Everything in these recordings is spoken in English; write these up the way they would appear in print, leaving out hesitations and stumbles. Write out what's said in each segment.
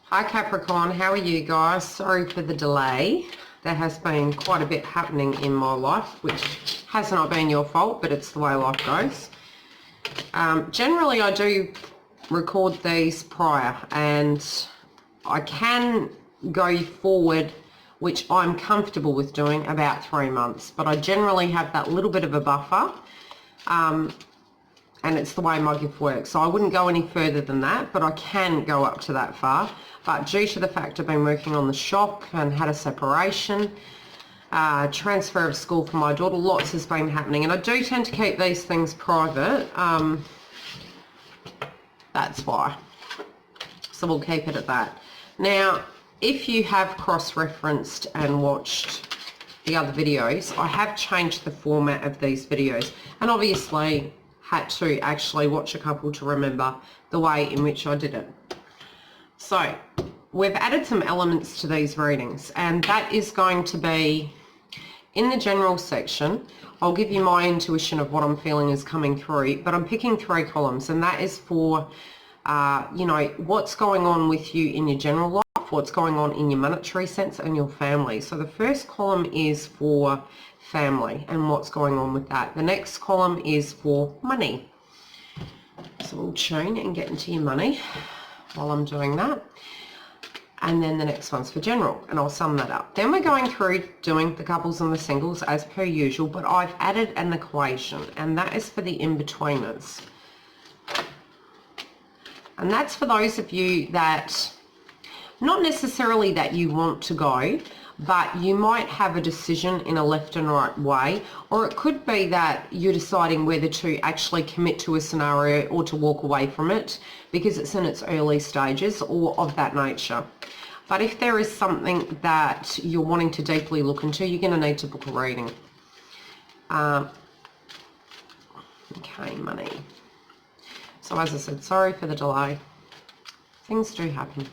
Hi Capricorn, how are you guys? Sorry for the delay. There has been quite a bit happening in my life, which has not been your fault, but it's the way life goes. Generally, I do record these prior, and I can go forward, which I'm comfortable with doing, about 3 months, but I generally have that little bit of a buffer. And it's the way my gift works. So I wouldn't go any further than that, but I can go up to that far. But due to the fact I've been working on the shop and had a separation, transfer of school for my daughter, lots has been happening. And I do tend to keep these things private. That's why. So we'll keep it at that. Now, if you have cross-referenced and watched the other videos, I have changed the format of these videos. And obviously had to actually watch a couple to remember the way in which I did it. So we've added some elements to these readings, and that is going to be in the general section. I'll give you my intuition of what I'm feeling is coming through, but I'm picking 3 columns, and that is for what's going on with you in your general life, what's going on in your monetary sense, and your family. So the first column is for family and what's going on with that. The next column is for money. So we'll tune and get into your money while I'm doing that. And then the next one's for general, and I'll sum that up. Then we're going through doing the couples and the singles as per usual, but I've added an equation, and that is for the in-betweeners. And that's for those of you that, not necessarily that you want to go, but you might have a decision in a left and right way, or it could be that you're deciding whether to actually commit to a scenario or to walk away from it because it's in its early stages or of that nature. But if there is something that you're wanting to deeply look into, you're going to need to book a reading. Okay, money. So as I said, sorry for the delay. Things do happen.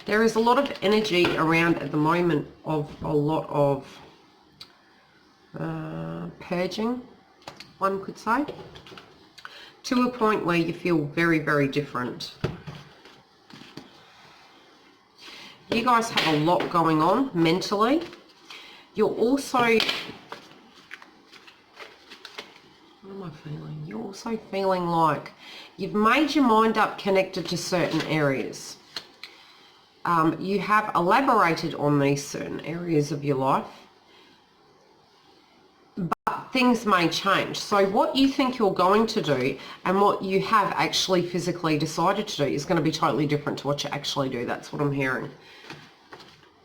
There is a lot of energy around at the moment of a lot of purging, one could say, to a point where you feel very, very different. You guys have a lot going on mentally. You're also, what am I feeling? You're also feeling like you've made your mind up connected to certain areas. You have elaborated on these certain areas of your life, but things may change. So what you think you're going to do and what you have actually physically decided to do is going to be totally different to what you actually do. That's what I'm hearing.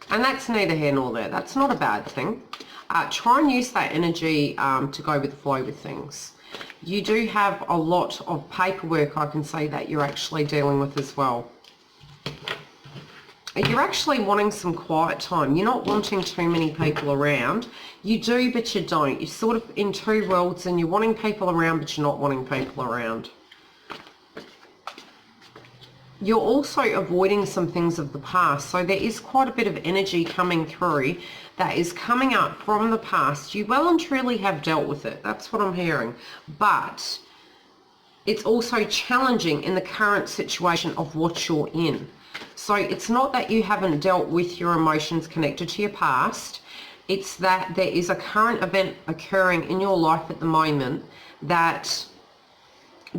And that's neither here nor there. That's not a bad thing. Try and use that energy to go with the flow with things. You do have a lot of paperwork, I can say, that you're actually dealing with as well. You're actually wanting some quiet time. You're not wanting too many people around. You do, but you don't. You're sort of in 2 worlds, and you're wanting people around, but you're not wanting people around. You're also avoiding some things of the past. So there is quite a bit of energy coming through that is coming up from the past. You well and truly have dealt with it. That's what I'm hearing. But it's also challenging in the current situation of what you're in. So it's not that you haven't dealt with your emotions connected to your past. It's that there is a current event occurring in your life at the moment that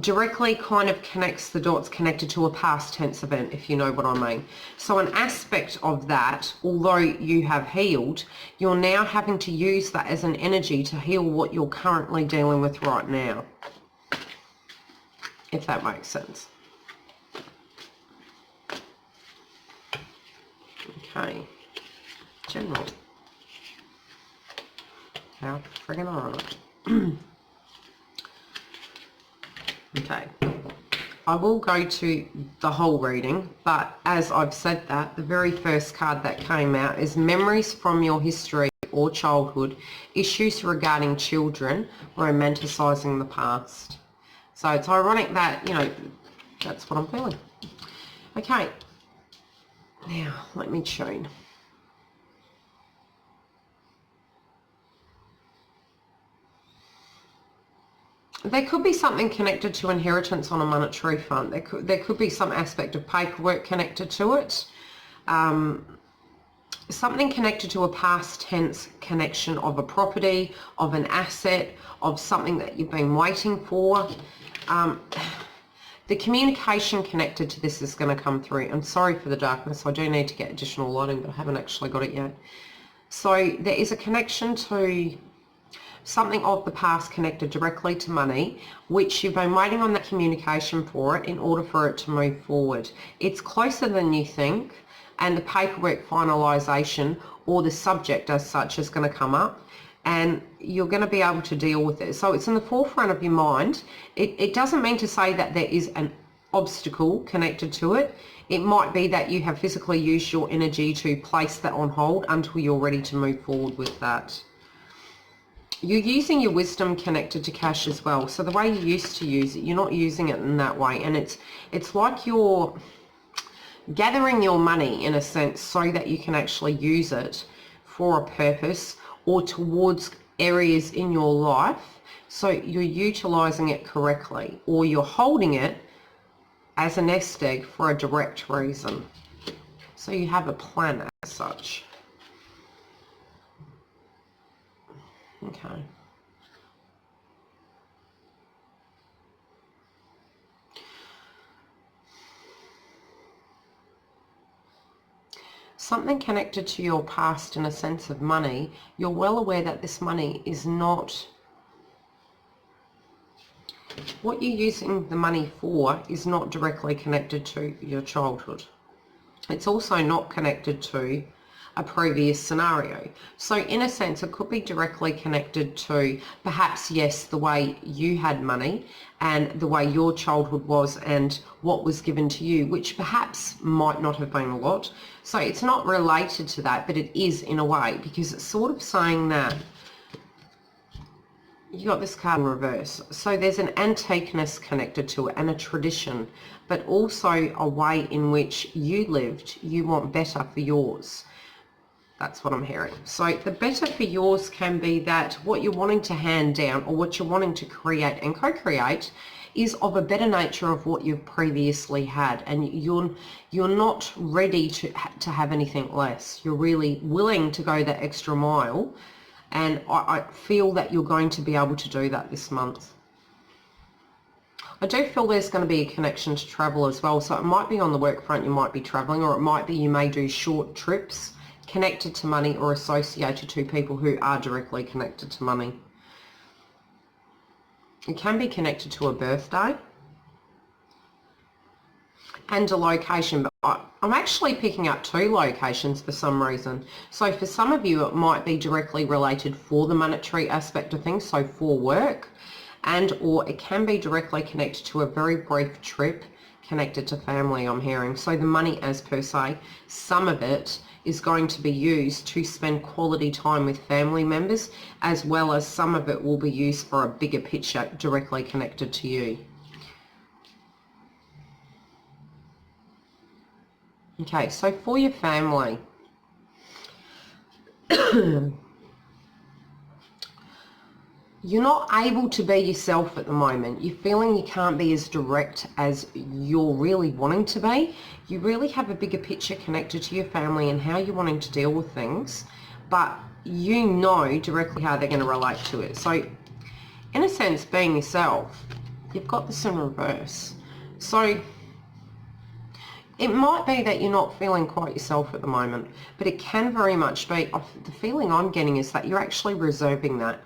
directly kind of connects the dots connected to a past tense event, if you know what I mean. So an aspect of that, although you have healed, you're now having to use that as an energy to heal what you're currently dealing with right now, if that makes sense. Okay, general. How friggin' on. Okay, I will go to the whole reading, but as I've said that, the very first card that came out is memories from your history or childhood, issues regarding children, romanticising the past. So it's ironic that, that's what I'm feeling. Okay, now let me tune. There could be something connected to inheritance on a monetary front. There could be some aspect of paperwork connected to it. Something connected to a past tense connection of a property, of an asset, of something that you've been waiting for. The communication connected to this is going to come through. I'm sorry for the darkness. I do need to get additional lighting, but I haven't actually got it yet. So there is a connection to something of the past connected directly to money, which you've been waiting on that communication for it in order for it to move forward. It's closer than you think, and the paperwork finalisation or the subject as such is going to come up, and you're going to be able to deal with it. So it's in the forefront of your mind. It doesn't mean to say that there is an obstacle connected to it. It might be that you have physically used your energy to place that on hold until you're ready to move forward with that. You're using your wisdom connected to cash as well. So the way you used to use it, you're not using it in that way. And it's like you're gathering your money in a sense so that you can actually use it for a purpose or towards areas in your life. So you're utilizing it correctly, or you're holding it as a nest egg for a direct reason. So you have a plan as such. Okay. Something connected to your past in a sense of money. You're well aware that this money is not, what you're using the money for is not directly connected to your childhood. It's also not connected to a previous scenario. So in a sense, it could be directly connected to perhaps, yes, the way you had money and the way your childhood was and what was given to you, which perhaps might not have been a lot. So it's not related to that, but it is in a way, because it's sort of saying that you got this card in reverse. So there's an antiqueness connected to it and a tradition, but also a way in which you lived. You want better for yours. That's what I'm hearing. So the better for yours can be that what you're wanting to hand down or what you're wanting to create and co-create is of a better nature of what you've previously had, and you're not ready to have anything less. You're really willing to go that extra mile, and I feel that you're going to be able to do that this month. I do feel there's going to be a connection to travel as well. So it might be on the work front, you might be traveling, or it might be you may do short trips connected to money or associated to people who are directly connected to money. It can be connected to a birthday and a location, but I'm actually picking up 2 locations for some reason. So for some of you, it might be directly related for the monetary aspect of things, so for work, and or it can be directly connected to a very brief trip connected to family, I'm hearing. So the money as per se, some of it is going to be used to spend quality time with family members, as well as some of it will be used for a bigger picture directly connected to you. Okay, so for your family, you're not able to be yourself at the moment. You're feeling you can't be as direct as you're really wanting to be. You really have a bigger picture connected to your family and how you're wanting to deal with things, but you know directly how they're going to relate to it. So in a sense, being yourself, you've got this in reverse. So it might be that you're not feeling quite yourself at the moment, but it can very much be, the feeling I'm getting is that you're actually reserving that.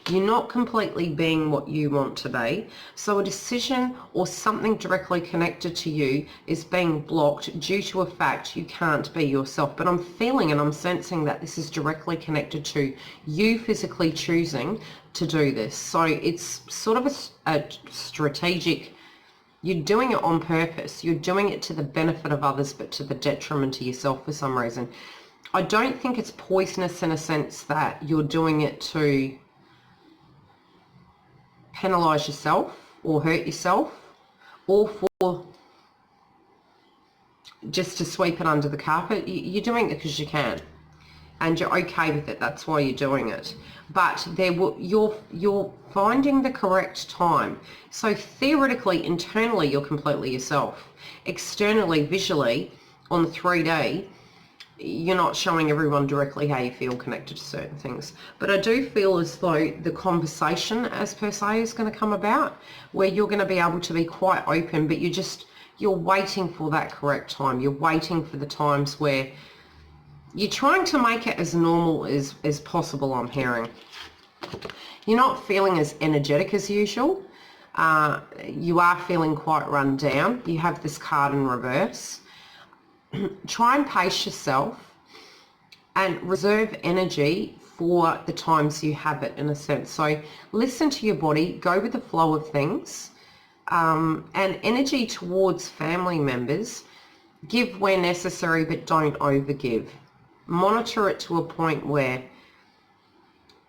You're not completely being what you want to be. So a decision or something directly connected to you is being blocked due to a fact you can't be yourself. But I'm feeling and I'm sensing that this is directly connected to you physically choosing to do this. So it's sort of a strategic, you're doing it on purpose. You're doing it to the benefit of others, but to the detriment to yourself for some reason. I don't think it's poisonous in a sense that you're doing it to penalise yourself or hurt yourself, or for just to sweep it under the carpet. You're doing it because you can. and you're okay with it. That's why you're doing it. But you're finding the correct time. So theoretically, internally, you're completely yourself. Externally, visually, on the 3D, you're not showing everyone directly how you feel connected to certain things. But I do feel as though the conversation, as per se, is going to come about, where you're going to be able to be quite open, but you're waiting for that correct time. You're waiting for the times where you're trying to make it as normal as possible, I'm hearing. You're not feeling as energetic as usual. You are feeling quite run down. You have this card in reverse. Try and pace yourself and reserve energy for the times you have it, in a sense. So listen to your body, go with the flow of things, and energy towards family members. Give where necessary, but don't overgive. Monitor it to a point where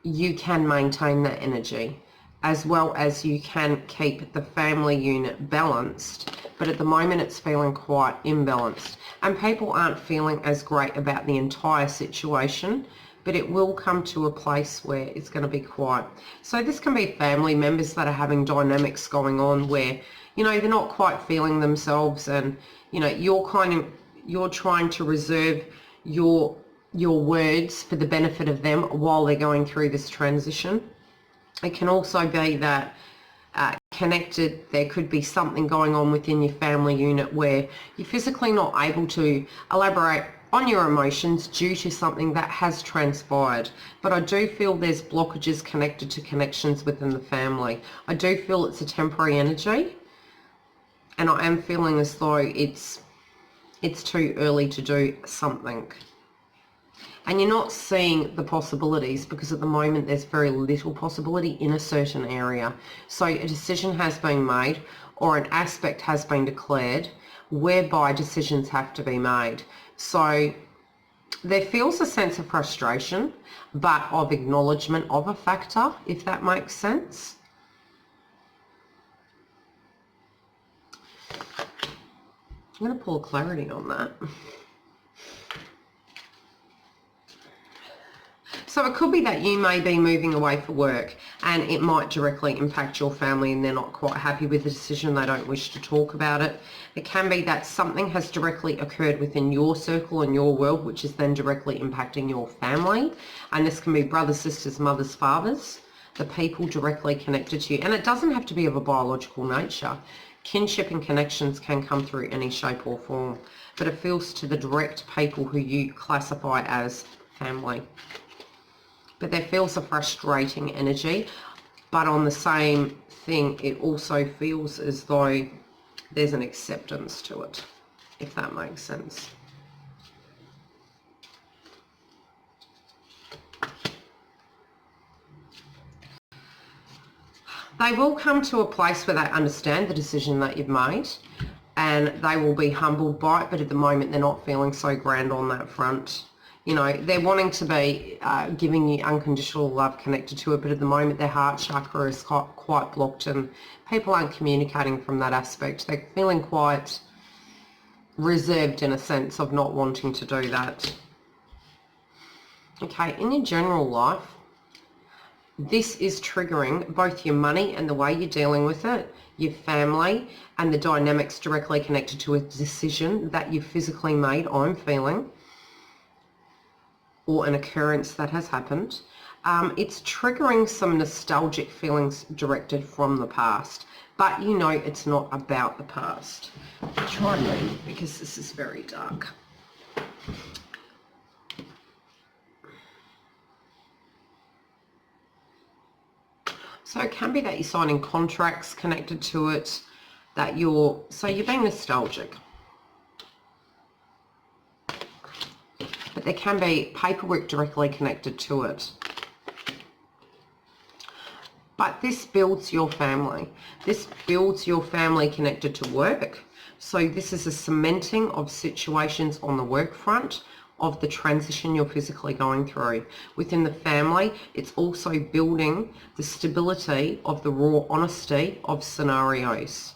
you can maintain that energy, as well as you can keep the family unit balanced, but at the moment it's feeling quite imbalanced, and people aren't feeling as great about the entire situation, but it will come to a place where it's going to be quiet. So this can be family members that are having dynamics going on where, you know, they're not quite feeling themselves, and, you know, you're trying to reserve your words for the benefit of them while they're going through this transition. It can also be that connected, there could be something going on within your family unit where you're physically not able to elaborate on your emotions due to something that has transpired. But I do feel there's blockages connected to connections within the family. I do feel it's a temporary energy, and I am feeling as though it's too early to do something. And you're not seeing the possibilities, because at the moment there's very little possibility in a certain area. So a decision has been made, or an aspect has been declared, whereby decisions have to be made. So there feels a sense of frustration, but of acknowledgement of a factor, if that makes sense. I'm going to pull clarity on that. So it could be that you may be moving away for work, and it might directly impact your family and they're not quite happy with the decision. They don't wish to talk about it. It can be that something has directly occurred within your circle and your world, which is then directly impacting your family. And this can be brothers, sisters, mothers, fathers, the people directly connected to you. And it doesn't have to be of a biological nature. Kinship and connections can come through any shape or form, but it feels to the direct people who you classify as family. But there feels a frustrating energy, but on the same thing, it also feels as though there's an acceptance to it, if that makes sense. They will come to a place where they understand the decision that you've made, and they will be humbled by it, but at the moment they're not feeling so grand on that front. You know, they're wanting to be giving you unconditional love connected to it, but at the moment their heart chakra is quite blocked, and people aren't communicating from that aspect. They're feeling quite reserved in a sense of not wanting to do that. Okay, in your general life, this is triggering both your money and the way you're dealing with it, your family, and the dynamics directly connected to a decision that you physically made, I'm feeling, or an occurrence that has happened. It's triggering some nostalgic feelings directed from the past, but you know it's not about the past. Try and move because this is very dark. So it can be that you're signing contracts connected to it, that you're being nostalgic. But there can be paperwork directly connected to it. But this builds your family. This builds your family connected to work. So this is a cementing of situations on the work front of the transition you're physically going through. Within the family, it's also building the stability of the raw honesty of scenarios.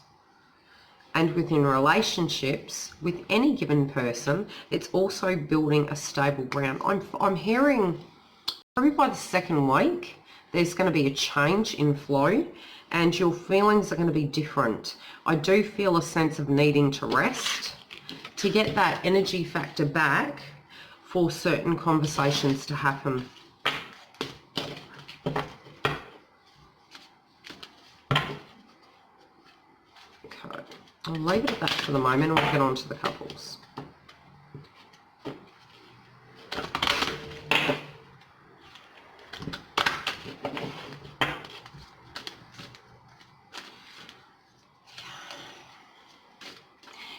and within relationships with any given person, it's also building a stable ground. I'm hearing probably by the second week, there's going to be a change in flow and your feelings are going to be different. I do feel a sense of needing to rest to get that energy factor back for certain conversations to happen. Okay, I'll leave it at that for the moment and we'll get on to the couples.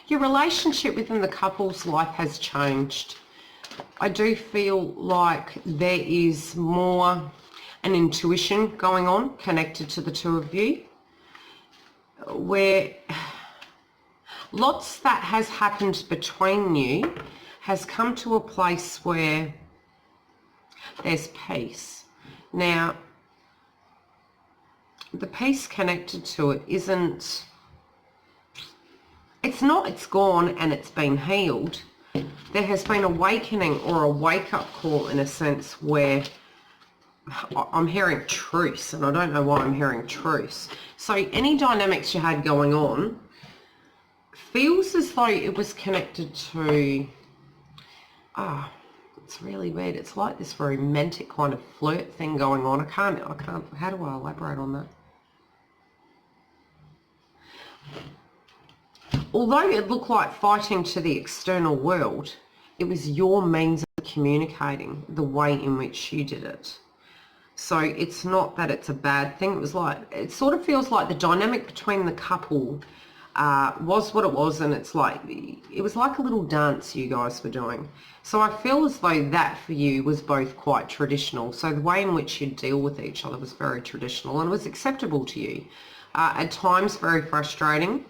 Your relationship within the couple's life has changed. I do feel like there is more an intuition going on connected to the two of you, where lots that has happened between you has come to a place where there's peace. Now, the peace connected to it isn't, it's not it's gone and it's been healed. There has been awakening or a wake-up call in a sense where I'm hearing truce, and I don't know why I'm hearing truce. So any dynamics you had going on feels as though it was connected to, it's really weird. It's like this romantic kind of flirt thing going on. I can't, how do I elaborate on that? Although it looked like fighting to the external world, it was your means of communicating, the way in which you did it. So it's not that it's a bad thing. It was like, it sort of feels like the dynamic between the couple was what it was, and it's like, it was like a little dance you guys were doing. So I feel as though that for you was both quite traditional. So the way in which you deal with each other was very traditional and was acceptable to you. At times very frustrating.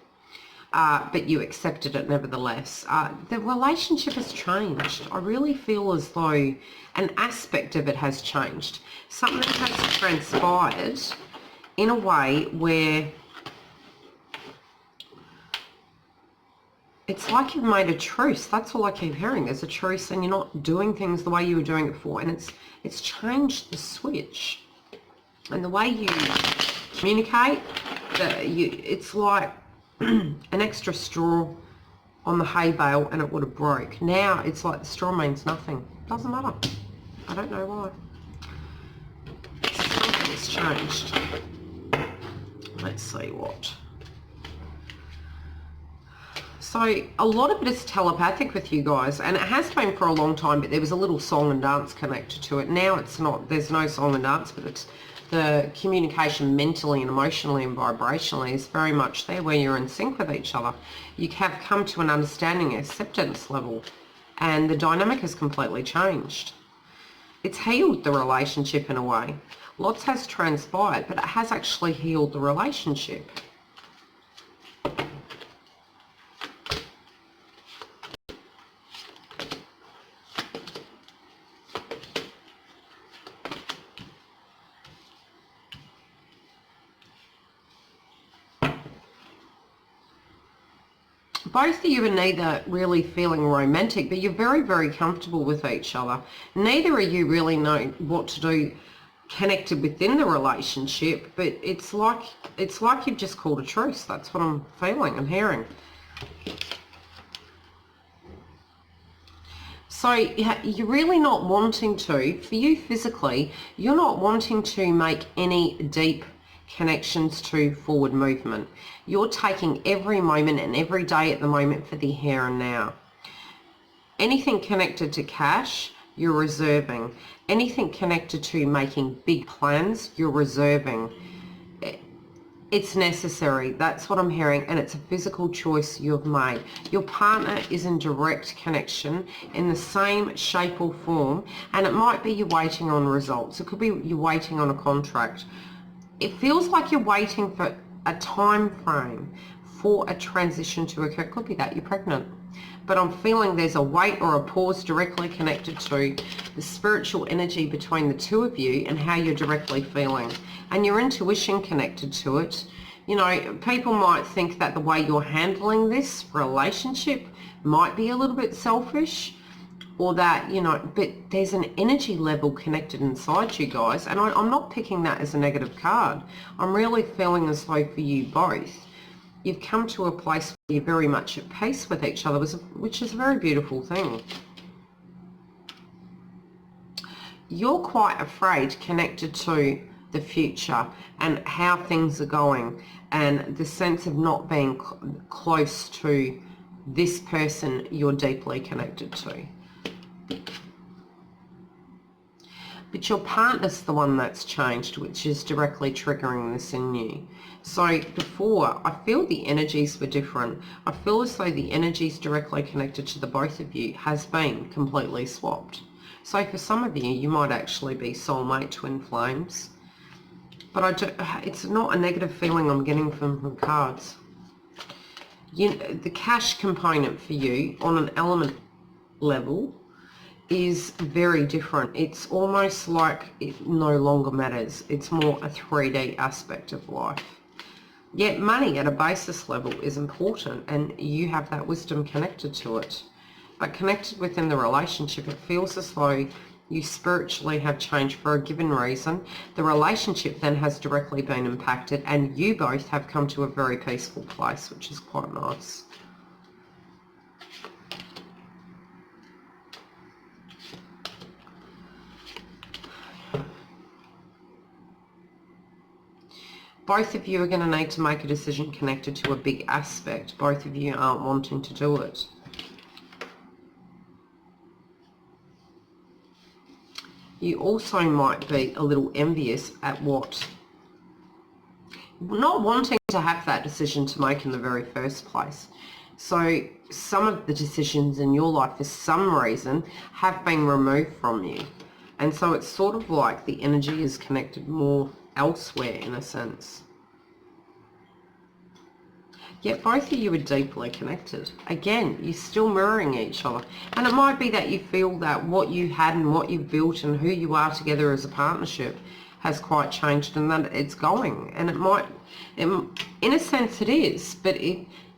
But you accepted it nevertheless. The relationship has changed. I really feel as though an aspect of it has changed. Something has transpired in a way where it's like you've made a truce. That's all I keep hearing. There's a truce and you're not doing things the way you were doing it before. And it's changed the switch. And the way you communicate, it's like an extra straw on the hay bale and it would have broke. Now it's like the straw means nothing. Doesn't matter. I don't know why. Something's changed. Let's see what. So a lot of it is telepathic with you guys, and it has been for a long time, but there was a little song and dance connected to it. Now it's not. There's no song and dance, but it's the communication mentally and emotionally and vibrationally is very much there, where you're in sync with each other. You have come to an understanding, acceptance level, and the dynamic has completely changed. It's healed the relationship in a way. Lots has transpired, but it has actually healed the relationship. Both of you are neither really feeling romantic, but you're very, very comfortable with each other. Neither of you really know what to do connected within the relationship, but it's like you've just called a truce. That's what I'm feeling and hearing. So you're really not wanting to, for you physically, you're not wanting to make any deep connections to forward movement. You're taking every moment and every day at the moment for the here and now. Anything connected to cash, you're reserving. Anything connected to making big plans, you're reserving. It's necessary. That's what I'm hearing, and it's a physical choice you've made. Your partner is in direct connection in the same shape or form, and it might be you're waiting on results. It could be you're waiting on a contract. It feels like you're waiting for a time frame for a transition to occur. It could be that you're pregnant. But I'm feeling there's a wait or a pause directly connected to the spiritual energy between the two of you and how you're directly feeling. And your intuition connected to it. You know, people might think that the way you're handling this relationship might be a little bit selfish, or that, you know, but there's an energy level connected inside you guys, and I'm not picking that as a negative card. I'm really feeling as though for you both, you've come to a place where you're very much at peace with each other, which is a very beautiful thing. You're quite afraid, connected to the future and how things are going, and the sense of not being close to this person you're deeply connected to. But your partner's the one that's changed, which is directly triggering this in you. So before, I feel the energies were different. I feel as though the energies directly connected to the both of you has been completely swapped. So for some of you, you might actually be soulmate twin flames. But it's not a negative feeling I'm getting from cards. The cash component for you on an element level is very different. It's almost like it no longer matters. It's more a 3D aspect of life. Yet money at a basis level is important, and you have that wisdom connected to it. But connected within the relationship, it feels as though you spiritually have changed for a given reason. The relationship then has directly been impacted, and you both have come to a very peaceful place, which is quite nice. Both of you are going to need to make a decision connected to a big aspect. Both of you aren't wanting to do it. You also might be a little envious at not wanting to have that decision to make in the very first place. So some of the decisions in your life for some reason have been removed from you. And so it's sort of like the energy is connected more elsewhere in a sense. Yet both of you are deeply connected. Again, you're still mirroring each other. And it might be that you feel that what you had and what you've built and who you are together as a partnership has quite changed, and that it's going. And in a sense it is, but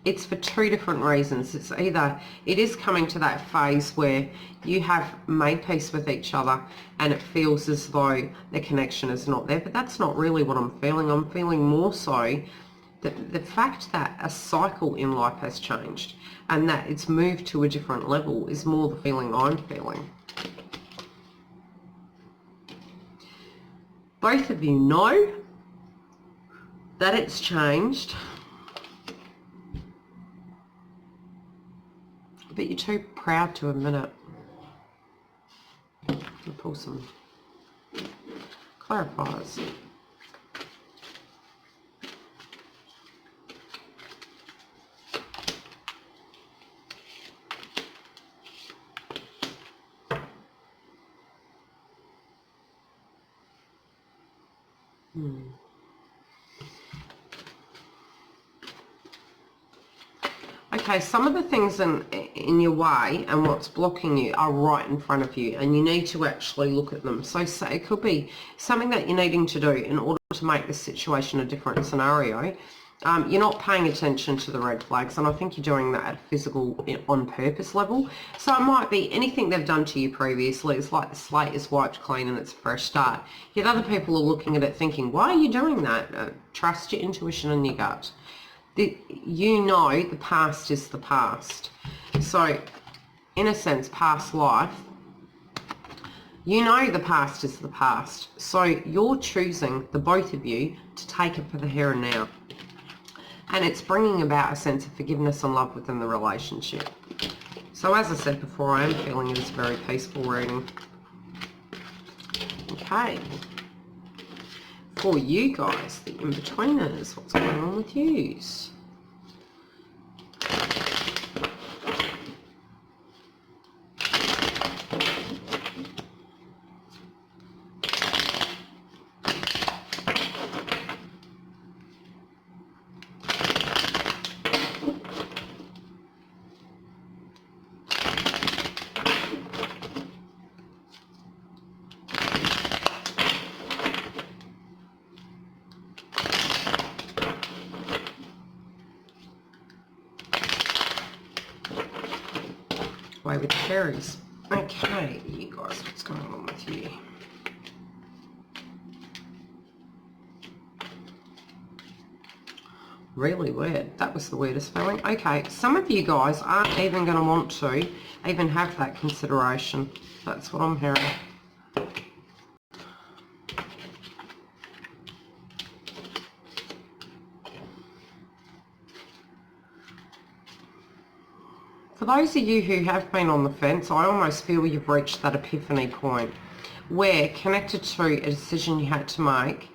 it's for two different reasons. It's either it is coming to that phase where you have made peace with each other and it feels as though the connection is not there, but that's not really what I'm feeling. I'm feeling more so the fact that a cycle in life has changed and that it's moved to a different level is more the feeling I'm feeling. Both of you know that it's changed, but you're too proud to admit it. I'll pull some clarifiers. Okay, some of the things in your way and what's blocking you are right in front of you, and you need to actually look at them. So it could be something that you're needing to do in order to make this situation a different scenario. You're not paying attention to the red flags, and I think you're doing that at a physical, on purpose level. So it might be anything they've done to you previously. It's like the slate is wiped clean and it's a fresh start. Yet other people are looking at it thinking, why are you doing that? Trust your intuition and your gut. You know the past is the past. So in a sense, past life, you know the past is the past. So you're choosing, the both of you, to take it for the here and now. And it's bringing about a sense of forgiveness and love within the relationship. So as I said before, I am feeling it is a very peaceful reading. Okay. For you guys, the in-betweeners, what's going on with yous? Away with the fairies. Okay, you guys, what's going on with you? Really weird. That was the weirdest feeling. Okay, some of you guys aren't even going to want to even have that consideration. That's what I'm hearing. For those of you who have been on the fence, I almost feel you've reached that epiphany point where, connected to a decision you had to make,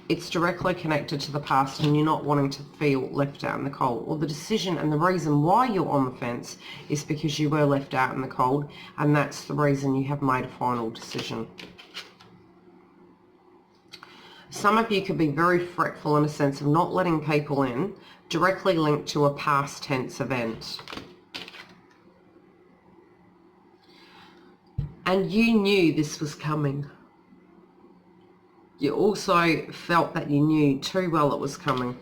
it's directly connected to the past and you're not wanting to feel left out in the cold. Or the decision and the reason why you're on the fence is because you were left out in the cold, and that's the reason you have made a final decision. Some of you could be very fretful in a sense of not letting people in, directly linked to a past tense event. And you knew this was coming. You also felt that you knew too well it was coming.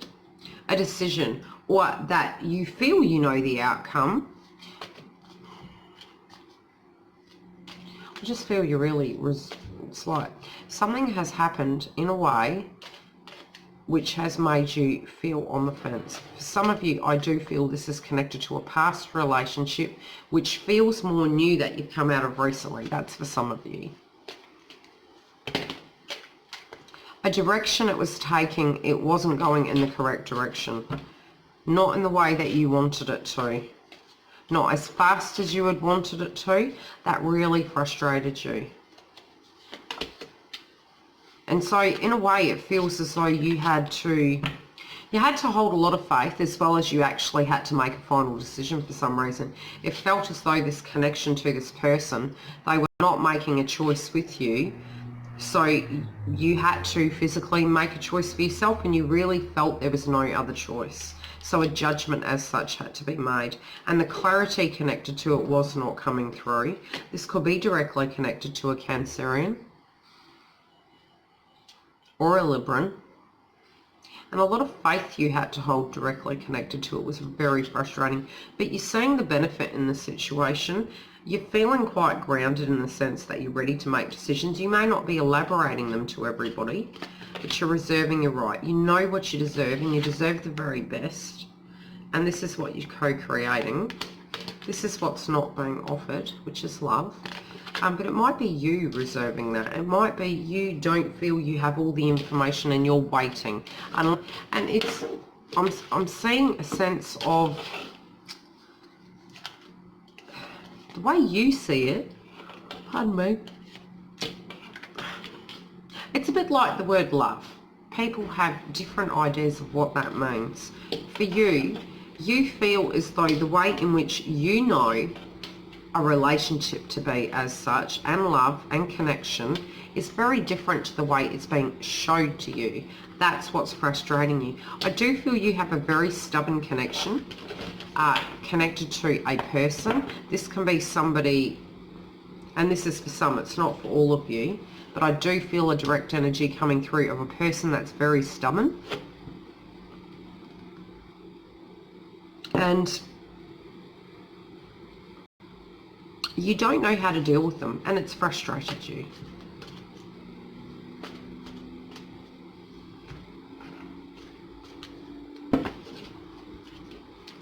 A decision, or that you feel you know the outcome. I just feel you really, it's like something has happened in a way which has made you feel on the fence. For some of you, I do feel this is connected to a past relationship which feels more new that you've come out of recently. That's for some of you. A direction it was taking, it wasn't going in the correct direction. Not in the way that you wanted it to. Not as fast as you had wanted it to. That really frustrated you. And so in a way it feels as though you had to hold a lot of faith, as well as you actually had to make a final decision for some reason. It felt as though this connection to this person, they were not making a choice with you. So you had to physically make a choice for yourself, and you really felt there was no other choice. So a judgment as such had to be made. And the clarity connected to it was not coming through. This could be directly connected to a Cancerian or a Libran. And a lot of faith you had to hold directly connected to it was very frustrating. But you're seeing the benefit in the situation. You're feeling quite grounded in the sense that you're ready to make decisions. You may not be elaborating them to everybody, but you're reserving your right. You know what you deserve, and you deserve the very best. And this is what you're co-creating. This is what's not being offered, which is love. But it might be you reserving that. It might be you don't feel you have all the information and you're waiting. And it's, I'm seeing a sense of the way you see it. Pardon me. It's a bit like the word love. People have different ideas of what that means. For you, you feel as though the way in which you know a relationship to be as such, and love and connection, is very different to the way it's being showed to you. That's what's frustrating you. I do feel you have a very stubborn connection, connected to a person. This can be somebody, and this is for some, it's not for all of you, but I do feel a direct energy coming through of a person that's very stubborn. And you don't know how to deal with them, and it's frustrated you.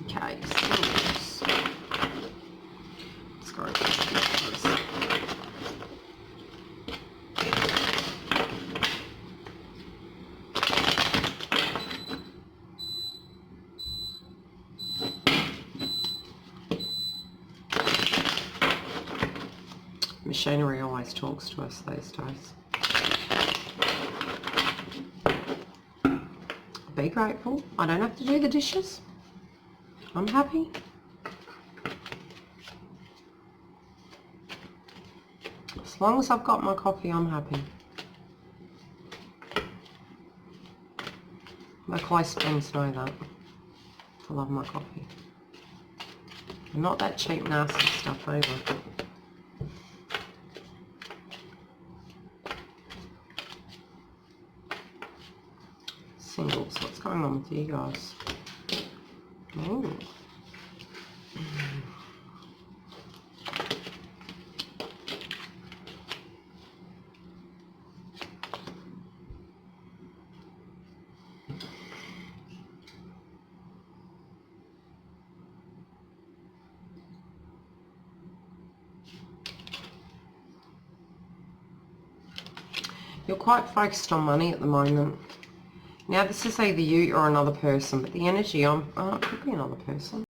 Okay, so let's go over this. Machinery always talks to us these days. Be grateful. I don't have to do the dishes. I'm happy. As long as I've got my coffee, I'm happy. My close friends know that. I love my coffee. And not that cheap, nasty stuff either. Singles. What's going on with you guys? Ooh. You're quite focused on money at the moment. Now this is either you or another person, but the energy it could be another person.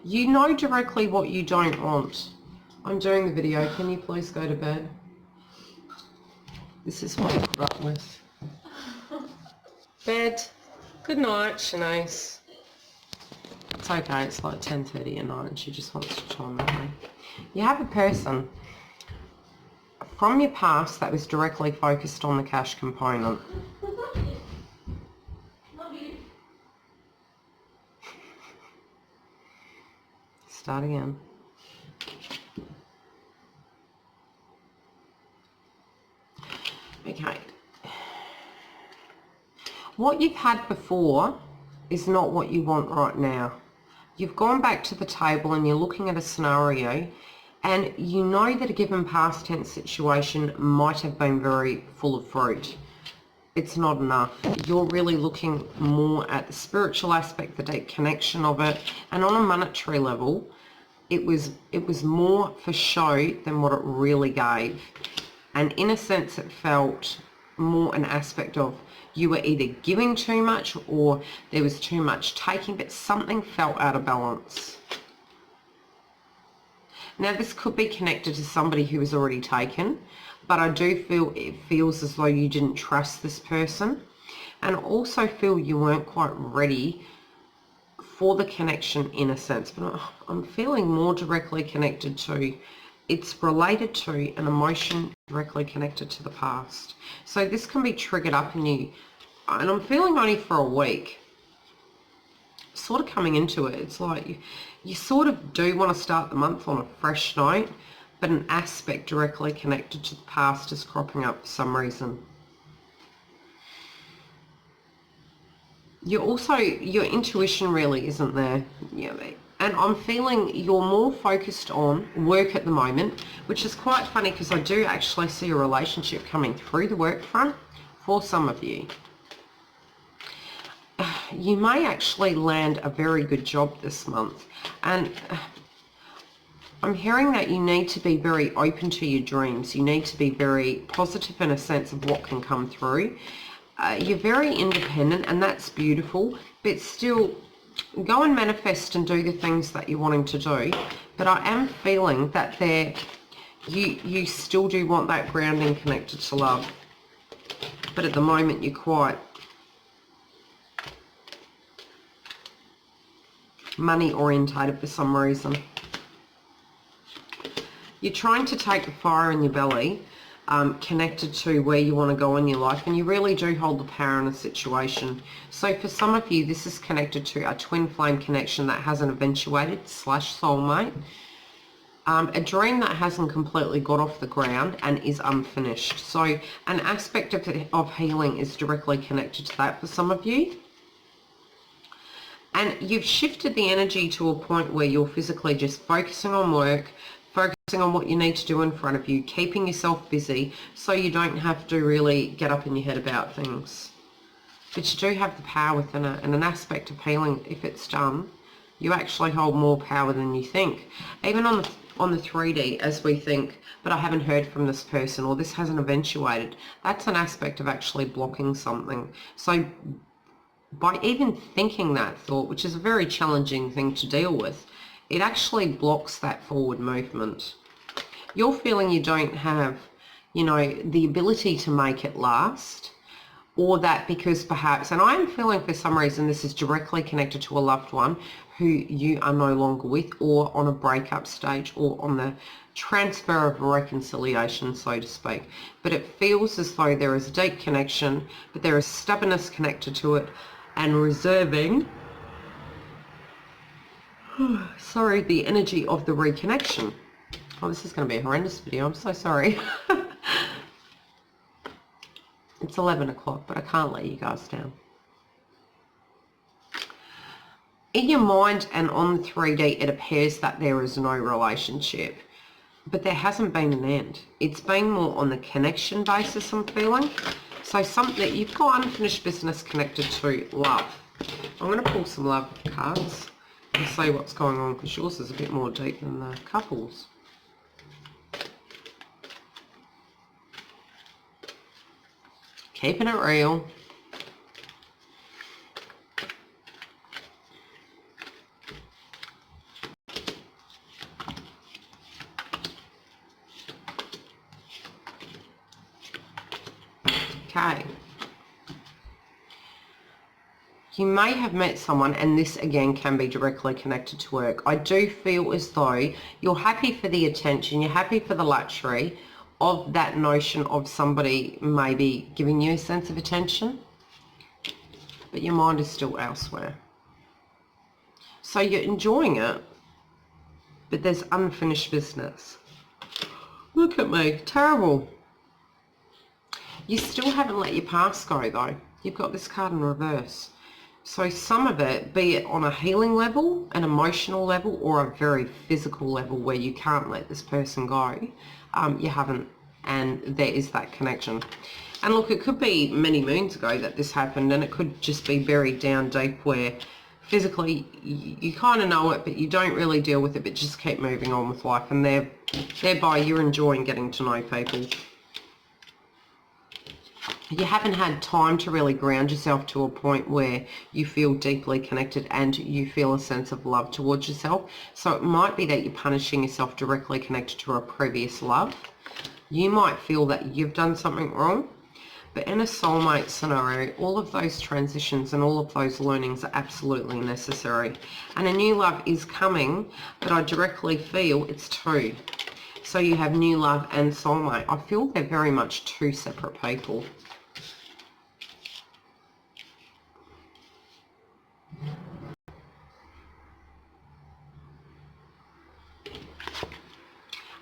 You know directly what you don't want. I'm doing the video. Can you please go to bed? This is what I put up with. Bed. Good night, Shanice. It's okay. It's like 10:30 at night and she just wants to chime with me. You have a person from your past that was directly focused on the cash component. Start again. Okay. What you've had before is not what you want right now. You've gone back to the table and you're looking at a scenario and you know that a given past tense situation might have been very full of fruit. It's not enough. You're really looking more at the spiritual aspect, the deep connection of it, and on a monetary level, it was more for show than what it really gave. And in a sense, it felt more an aspect of you were either giving too much or there was too much taking, but something felt out of balance. Now, this could be connected to somebody who was already taken, but I do feel it feels as though you didn't trust this person, and also feel you weren't quite ready for the connection in a sense. But I'm feeling more directly connected to, it's related to an emotion directly connected to the past. So this can be triggered up in you, and I'm feeling only for a week. Sort of coming into it, it's like you sort of do want to start the month on a fresh note, but an aspect directly connected to the past is cropping up for some reason. You're also, your intuition really isn't there. Yeah, and I'm feeling you're more focused on work at the moment, which is quite funny because I do actually see a relationship coming through the work front for some of you. You may actually land a very good job this month, and I'm hearing that you need to be very open to your dreams. You need to be very positive in a sense of what can come through. You're very independent, and that's beautiful, but still go and manifest and do the things that you're wanting to do. But I am feeling that you still do want that grounding connected to love, but at the moment you're quite money orientated for some reason. You're trying to take the fire in your belly, connected to where you want to go in your life, and you really do hold the power in a situation. So for some of you, this is connected to a twin flame connection that hasn't eventuated / soulmate, a dream that hasn't completely got off the ground and is unfinished. So an aspect of healing is directly connected to that for some of you. And you've shifted the energy to a point where you're physically just focusing on work, focusing on what you need to do in front of you, keeping yourself busy so you don't have to really get up in your head about things. But you do have the power within it, and an aspect of healing, if it's done, you actually hold more power than you think. Even on the 3D, as we think, but I haven't heard from this person, or this hasn't eventuated, that's an aspect of actually blocking something. So by even thinking that thought, which is a very challenging thing to deal with, it actually blocks that forward movement. You're feeling you don't have, the ability to make it last, or that because perhaps, and I'm feeling for some reason this is directly connected to a loved one who you are no longer with, or on a breakup stage, or on the transfer of reconciliation, so to speak. But it feels as though there is a deep connection, but there is stubbornness connected to it, and reserving, the energy of the reconnection. Oh, this is going to be a horrendous video. I'm so sorry. It's 11 o'clock, but I can't let you guys down. In your mind and on the 3D, it appears that there is no relationship, but there hasn't been an end. It's been more on the connection basis, I'm feeling. So something you've got unfinished business connected to love. I'm going to pull some love cards. and see what's going on, because yours is a bit more deep than the couples. Keeping it real. Okay. You may have met someone, and this again can be directly connected to work. I do feel as though you're happy for the attention, you're happy for the luxury of that notion of somebody maybe giving you a sense of attention, but your mind is still elsewhere. So you're enjoying it, but there's unfinished business. Look at me, terrible. You still haven't let your past go though. You've got this card in reverse. So some of it, be it on a healing level, an emotional level, or a very physical level where you can't let this person go, you haven't, and there is that connection. And look, it could be many moons ago that this happened, and it could just be buried down deep where physically you kind of know it, but you don't really deal with it, but just keep moving on with life, and thereby you're enjoying getting to know people. You haven't had time to really ground yourself to a point where you feel deeply connected and you feel a sense of love towards yourself. So it might be that you're punishing yourself directly connected to a previous love. You might feel that you've done something wrong, but in a soulmate scenario, all of those transitions and all of those learnings are absolutely necessary. And a new love is coming, but I directly feel it's two. So you have new love and soulmate. I feel they're very much two separate people.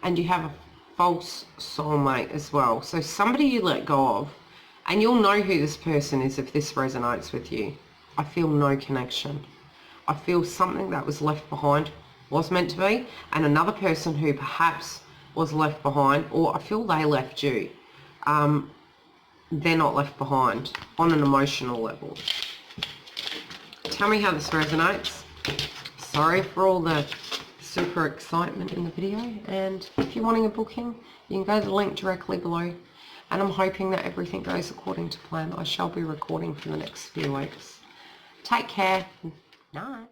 And you have a false soulmate as well. So somebody you let go of, and you'll know who this person is if this resonates with you. I feel no connection. I feel something that was left behind was meant to be, and another person who perhaps was left behind, or I feel they left you. They're not left behind on an emotional level. Tell me how this resonates. Sorry for all the super excitement in the video, and if you're wanting a booking, you can go to the link directly below, and I'm hoping that everything goes according to plan. I shall be recording for the next few weeks. Take care. Night.